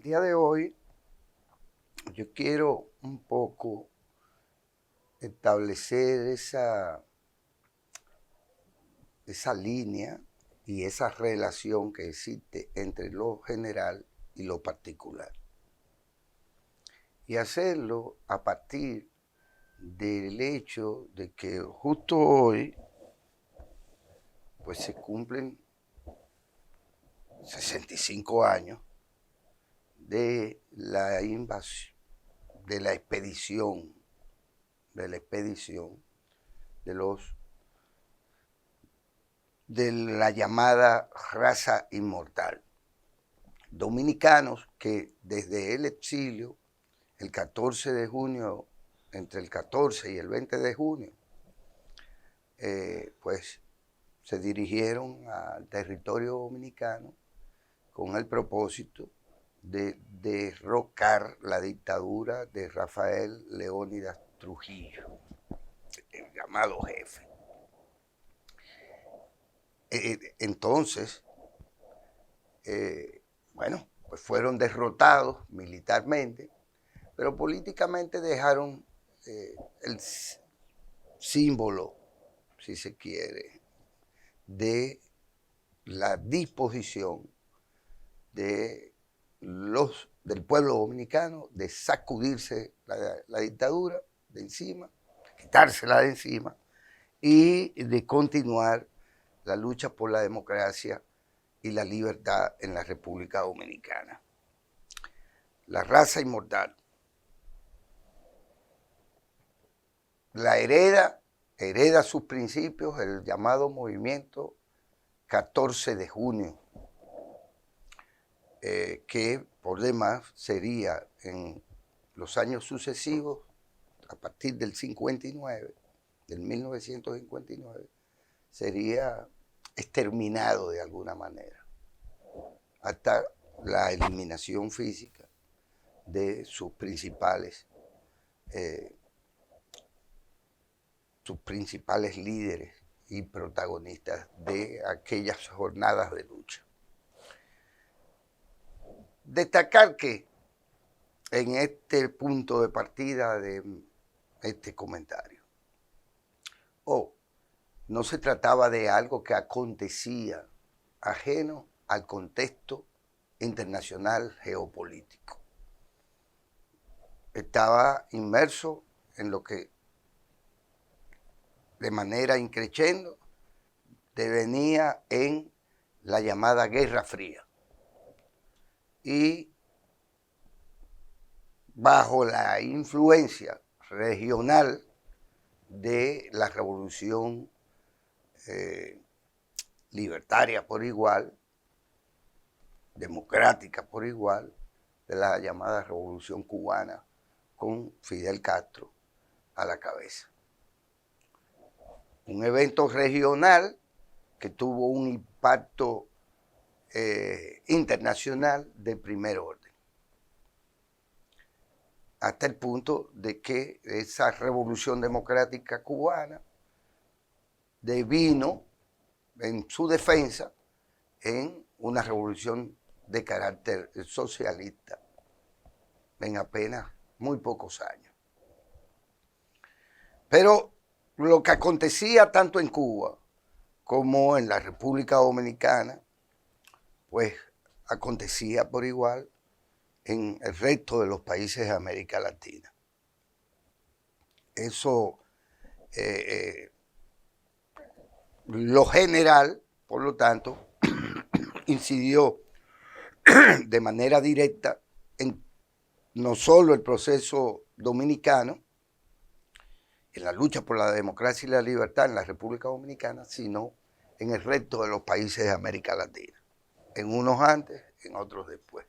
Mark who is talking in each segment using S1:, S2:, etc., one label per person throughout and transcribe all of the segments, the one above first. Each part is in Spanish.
S1: día de hoy yo quiero un poco establecer esa línea y esa relación que existe entre lo general y lo particular. Y hacerlo a partir del hecho de que justo hoy pues se cumplen 65 años de la invasión, de la expedición de la llamada raza inmortal. Dominicanos que desde el exilio, el 14 de junio, entre el 14 y el 20 de junio, pues se dirigieron al territorio dominicano con el propósito de derrocar la dictadura de Rafael Leónidas Trujillo, el llamado jefe. Entonces, bueno, pues fueron derrotados militarmente, pero políticamente dejaron el símbolo, si se quiere, de la disposición del pueblo dominicano de sacudirse la dictadura de encima, quitársela de encima y de continuar la lucha por la democracia y la libertad en la República Dominicana. La raza inmortal la hereda sus principios, el llamado movimiento 14 de junio, que por demás sería en los años sucesivos, a partir del 59, del 1959, sería exterminado de alguna manera, hasta la eliminación física de sus principales líderes y protagonistas de aquellas jornadas de lucha. Destacar que en este punto de partida de este comentario, no se trataba de algo que acontecía ajeno al contexto internacional geopolítico. Estaba inmerso en lo que de manera increciendo devenía en la llamada Guerra Fría. Y bajo la influencia regional de la revolución libertaria por igual, democrática por igual, de la llamada Revolución Cubana, con Fidel Castro a la cabeza. Un evento regional que tuvo un impacto internacional de primer orden, hasta el punto de que esa revolución democrática cubana devino en su defensa en una revolución de carácter socialista en apenas muy pocos años. Pero lo que acontecía tanto en Cuba como en la República Dominicana, pues acontecía por igual en el resto de los países de América Latina. Eso, lo general, por lo tanto, incidió de manera directa en no solo el proceso dominicano, en la lucha por la democracia y la libertad en la República Dominicana, sino en el resto de los países de América Latina. En unos antes, en otros después.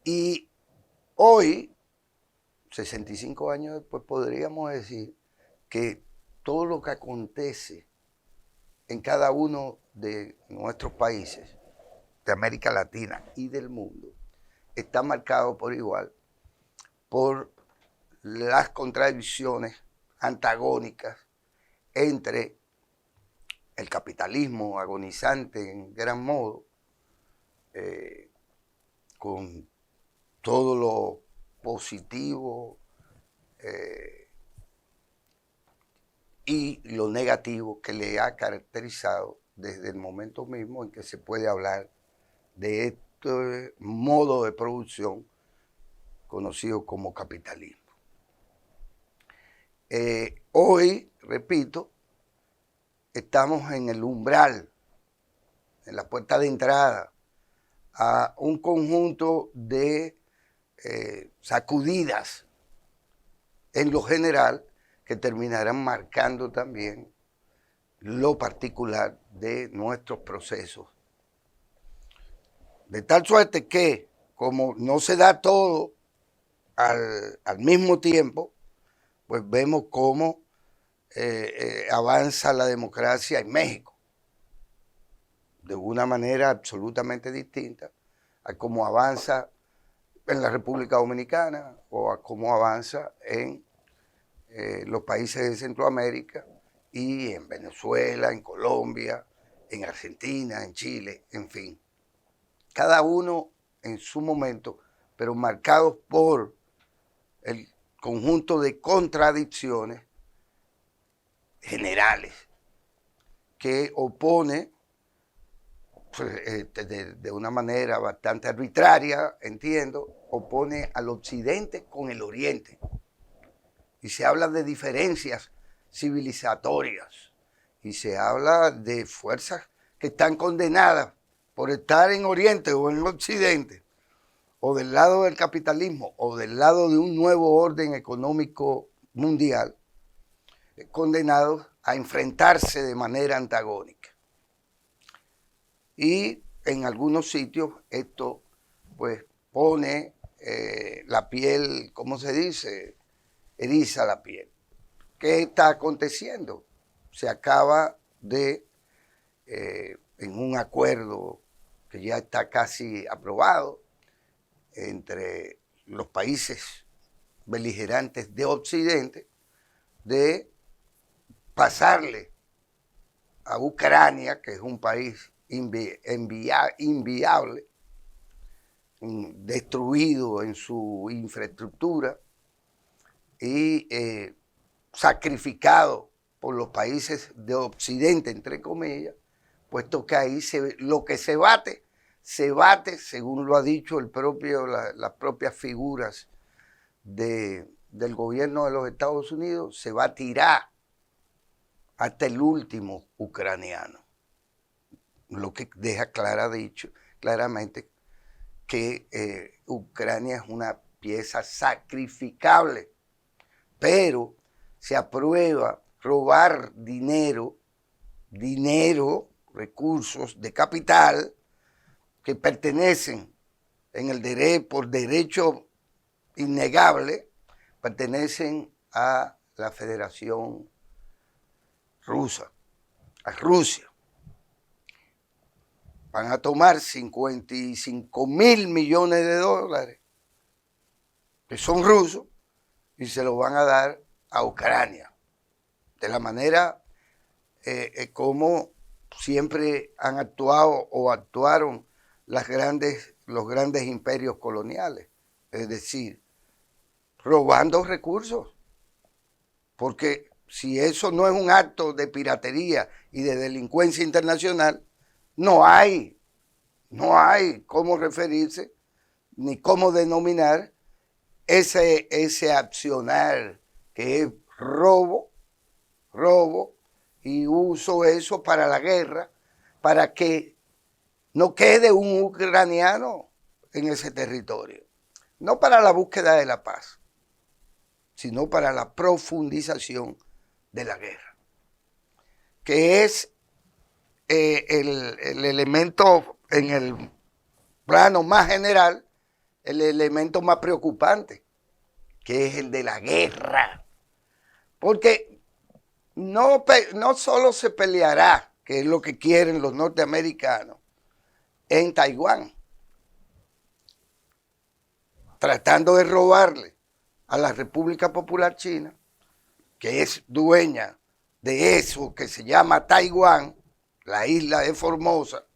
S1: Y hoy, 65 años después, podríamos decir que todo lo que acontece en cada uno de nuestros países, de América Latina y del mundo, está marcado por igual por las contradicciones antagónicas entre el capitalismo agonizante en gran modo, con todo lo positivo y lo negativo que le ha caracterizado desde el momento mismo en que se puede hablar de este modo de producción conocido como capitalismo. Hoy, repito, estamos en el umbral, en la puerta de entrada a un conjunto de sacudidas en lo general que terminarán marcando también lo particular de nuestros procesos. De tal suerte que, como no se da todo al mismo tiempo, pues vemos cómo avanza la democracia en México, de una manera absolutamente distinta a cómo avanza en la República Dominicana o a cómo avanza en los países de Centroamérica y en Venezuela, en Colombia, en Argentina, en Chile, en fin. Cada uno en su momento, pero marcados por el conjunto de contradicciones generales que opone de una manera bastante arbitraria, entiendo, opone al occidente con el oriente. Y se habla de diferencias civilizatorias y se habla de fuerzas que están condenadas por estar en Oriente o en Occidente, o del lado del capitalismo o del lado de un nuevo orden económico mundial, condenados a enfrentarse de manera antagónica. Y en algunos sitios esto pues pone la piel, ¿cómo se dice?, eriza la piel. ¿Qué está aconteciendo? Se acaba de, en un acuerdo que ya está casi aprobado entre los países beligerantes de Occidente, de pasarle a Ucrania, que es un país inviable, destruido en su infraestructura y sacrificado por los países de Occidente, entre comillas, puesto que ahí lo que se bate, según lo ha dicho las propias figuras del gobierno de los Estados Unidos, se va a tirar hasta el último ucraniano. Lo que deja claramente que Ucrania es una pieza sacrificable, pero se aprueba robar dinero, recursos de capital que pertenecen por derecho innegable, pertenecen a la Federación Rusa, a Rusia. Van a tomar 55.000 millones de dólares que son rusos y se los van a dar a Ucrania, de la manera como siempre han actuado o actuaron los grandes imperios coloniales, es decir, robando recursos, porque si eso no es un acto de piratería y de delincuencia internacional, no hay cómo referirse ni cómo denominar ese accionar que es robo y uso eso para la guerra, para que no quede un ucraniano en ese territorio, no para la búsqueda de la paz, sino para la profundización de la guerra, que es el elemento en el plano más general, el elemento más preocupante, que es el de la guerra. Porque no solo se peleará, que es lo que quieren los norteamericanos, en Taiwán, tratando de robarle a la República Popular China, que es dueña de eso que se llama Taiwán, la isla de Formosa,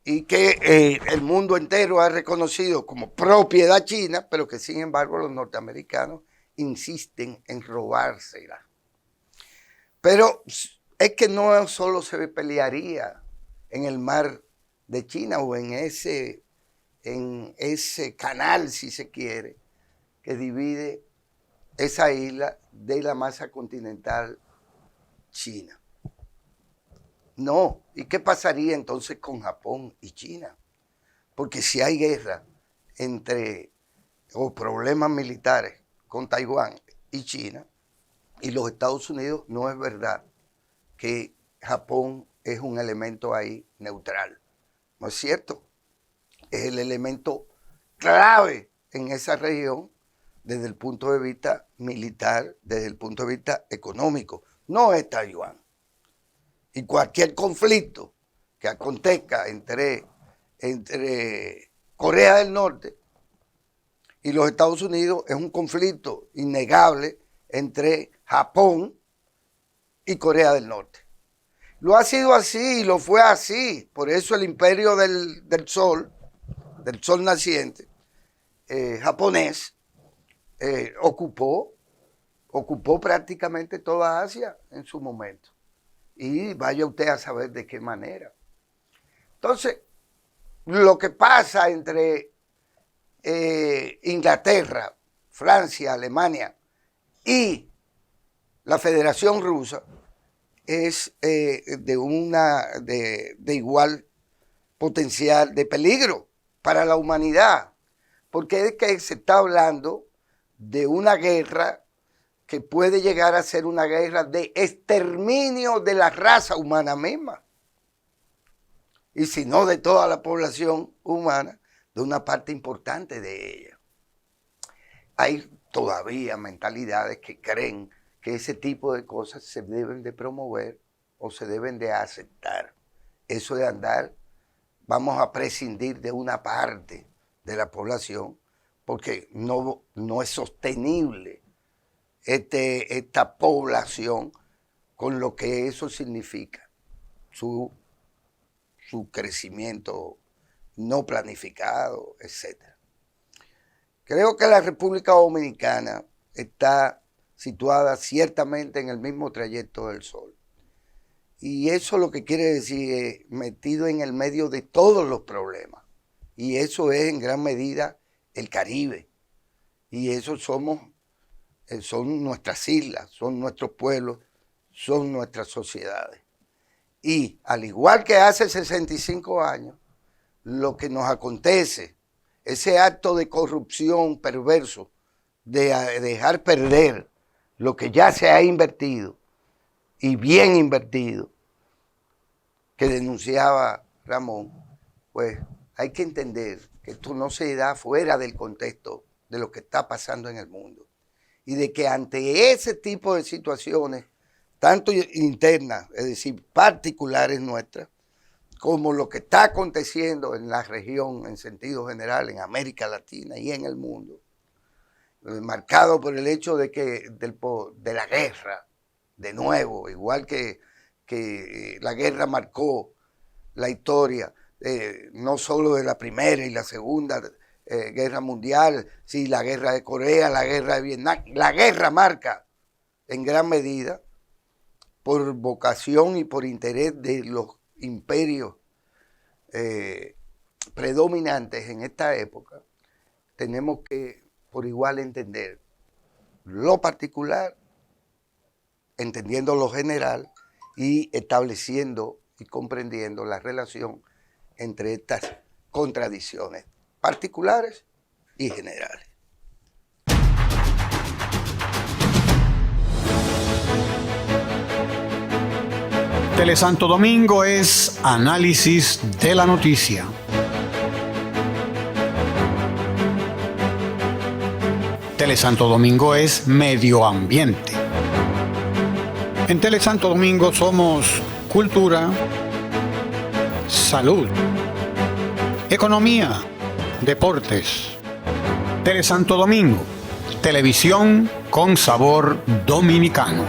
S1: y que el mundo entero ha reconocido como propiedad china, pero que sin embargo los norteamericanos insisten en robársela. Pero es que no solo se pelearía en el mar de China o en ese canal, si se quiere, que divide esa isla de la masa continental china. No, ¿y qué pasaría entonces con Japón y China? Porque si hay guerra o problemas militares con Taiwán y China y los Estados Unidos, no es verdad que Japón es un elemento ahí neutral. No es cierto. Es el elemento clave en esa región desde el punto de vista militar, desde el punto de vista económico. No es Taiwán. Y cualquier conflicto que acontezca entre Corea del Norte y los Estados Unidos es un conflicto innegable entre Japón y Corea del Norte. Lo ha sido así y lo fue así. Por eso el imperio del sol naciente, japonés, ocupó prácticamente toda Asia en su momento. Y vaya usted a saber de qué manera. Entonces, lo que pasa entre Inglaterra, Francia, Alemania y la Federación Rusa es de igual potencial de peligro para la humanidad, porque es que se está hablando de una guerra que puede llegar a ser una guerra de exterminio de la raza humana misma, y si no de toda la población humana, de una parte importante de ella. Hay todavía mentalidades que creen que ese tipo de cosas se deben de promover o se deben de aceptar. Eso de andar, vamos a prescindir de una parte de la población porque no es sostenible esta población con lo que eso significa, su crecimiento no planificado, etc. Creo que la República Dominicana está situada ciertamente en el mismo trayecto del Sol. Y eso lo que quiere decir es metido en el medio de todos los problemas. Y eso es en gran medida el Caribe. Y eso son nuestras islas, son nuestros pueblos, son nuestras sociedades. Y al igual que hace 65 años, lo que nos acontece, ese acto de corrupción perverso, de dejar perder lo que ya se ha invertido, y bien invertido, que denunciaba Ramón, pues hay que entender que esto no se da fuera del contexto de lo que está pasando en el mundo. Y de que ante ese tipo de situaciones, tanto internas, es decir, particulares nuestras, como lo que está aconteciendo en la región en sentido general, en América Latina y en el mundo, marcado por el hecho de la guerra, de nuevo, igual que la guerra marcó la historia, no solo de la Primera y la Segunda Guerra Mundial, sí, la guerra de Corea, la guerra de Vietnam. La guerra marca en gran medida por vocación y por interés de los imperios predominantes en esta época. Tenemos que por igual entender lo particular, entendiendo lo general y estableciendo y comprendiendo la relación entre estas contradicciones particulares y generales.
S2: Telesanto Domingo es análisis de la noticia. Telesanto Domingo es medio ambiente. En Telesanto Domingo somos cultura, salud, economía, deportes. Telesanto Domingo, televisión con sabor dominicano.